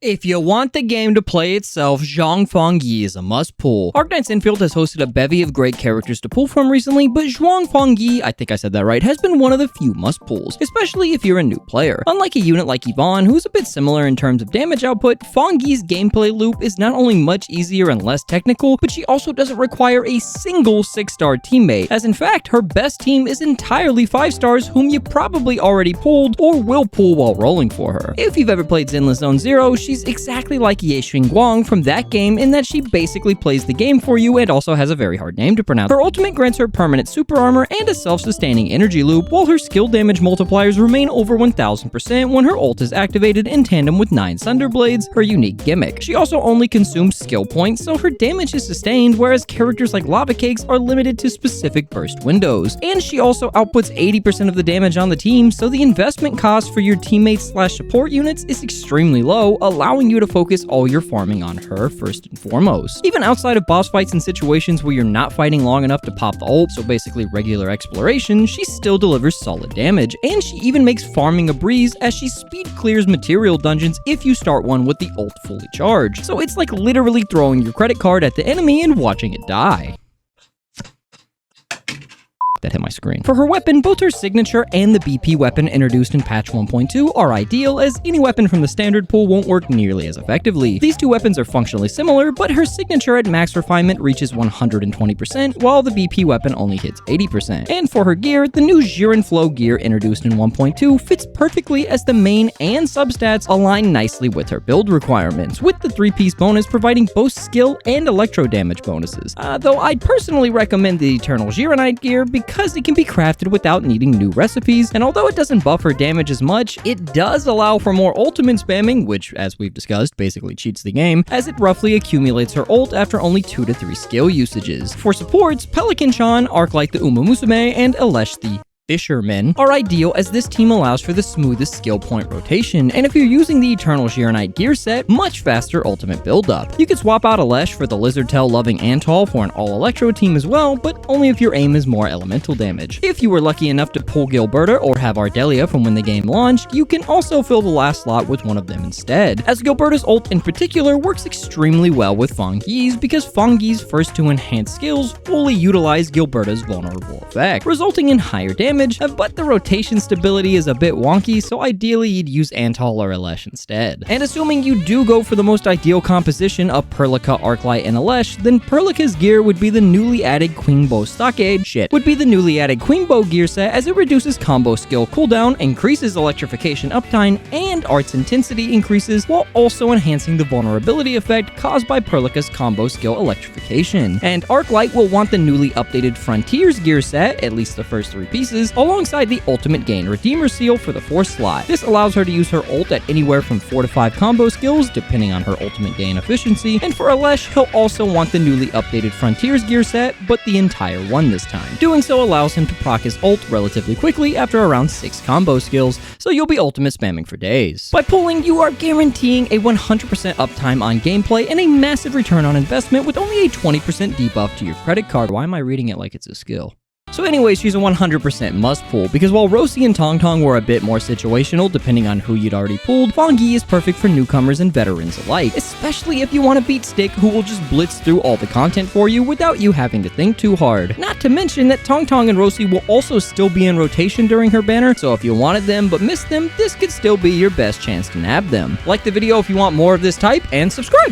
If you want the game to play itself, Zhuang Fangyi is a must-pull. Arknights Endfield has hosted a bevy of great characters to pull from recently, but Zhuang Fangyi, I think I said that right, has been one of the few must-pulls, especially if you're a new player. Unlike a unit like Yvonne, who's a bit similar in terms of damage output, Fangyi's gameplay loop is not only much easier and less technical, but she also doesn't require a single 6-star teammate, as in fact, her best team is entirely 5 stars whom you probably already pulled or will pull while rolling for her. If you've ever played Zenless Zone Zero, she's exactly like Ye Xingguang from that game in that she basically plays the game for you and also has a very hard name to pronounce. Her ultimate grants her permanent super armor and a self-sustaining energy loop, while her skill damage multipliers remain over 1000% when her ult is activated in tandem with 9 Sunder Blades, her unique gimmick. She also only consumes skill points, so her damage is sustained, whereas characters like Lava Cakes are limited to specific burst windows. And she also outputs 80% of the damage on the team, so the investment cost for your teammates/support units is extremely low, allowing you to focus all your farming on her first and foremost. Even outside of boss fights and situations where you're not fighting long enough to pop the ult, so basically regular exploration, she still delivers solid damage, and she even makes farming a breeze as she speed clears material dungeons if you start one with the ult fully charged. So it's like literally throwing your credit card at the enemy and watching it die. That hit my screen. For her weapon, both her signature and the BP weapon introduced in patch 1.2 are ideal, as any weapon from the standard pool won't work nearly as effectively. These two weapons are functionally similar, but her signature at max refinement reaches 120%, while the BP weapon only hits 80%. And for her gear, the new Jiren Flow gear introduced in 1.2 fits perfectly as the main and substats align nicely with her build requirements, with the 3-piece bonus providing both skill and electro damage bonuses. Though I'd personally recommend the Eternal Jirenite gear because it can be crafted without needing new recipes, and although it doesn't buff her damage as much, it does allow for more ultimate spamming, which, as we've discussed, basically cheats the game, as it roughly accumulates her ult after only 2 to 3 skill usages. For supports, Pelican-chan, Arklight the Uma Musume, and Elesh the Fishermen are ideal, as this team allows for the smoothest skill point rotation, and if you're using the Eternal Jirenite gear set, much faster ultimate build-up. You could swap out Elesh for the Lizard Tail loving Antal for an all-electro team as well, but only if your aim is more elemental damage. If you were lucky enough to pull Gilberta or have Ardelia from when the game launched, you can also fill the last slot with one of them instead, as Gilberta's ult in particular works extremely well with Fangyi's, because Fangyi's first 2 enhanced skills fully utilize Gilberta's vulnerable effect, resulting in higher damage, but the rotation stability is a bit wonky, so ideally you'd use Antal or Elesh instead. And assuming you do go for the most ideal composition of Perlica, Arklight, and Elesh, then Perlica's gear would be the newly added Queen Bow Stockade gear set, as it reduces combo skill cooldown, increases electrification uptime, and arts intensity increases, while also enhancing the vulnerability effect caused by Perlica's combo skill electrification. And Arklight will want the newly updated Frontiers gear set, at least the first 3 pieces, alongside the Ultimate Gain Redeemer Seal for the 4th slot. This allows her to use her ult at anywhere from 4 to 5 combo skills, depending on her ultimate gain efficiency, and for Elesh, he'll also want the newly updated Frontiers gear set, but the entire one this time. Doing so allows him to proc his ult relatively quickly after around 6 combo skills, so you'll be ultimate spamming for days. By pulling, you are guaranteeing a 100% uptime on gameplay and a massive return on investment with only a 20% debuff to your credit card. Why am I reading it like it's a skill? So anyways, she's a 100% must pull, because while Rosie and Tongtong were a bit more situational depending on who you'd already pulled, Fangyi is perfect for newcomers and veterans alike, especially if you want to beat Stick, who will just blitz through all the content for you without you having to think too hard. Not to mention that Tongtong and Rosie will also still be in rotation during her banner, so if you wanted them but missed them, this could still be your best chance to nab them. Like the video if you want more of this type, and subscribe!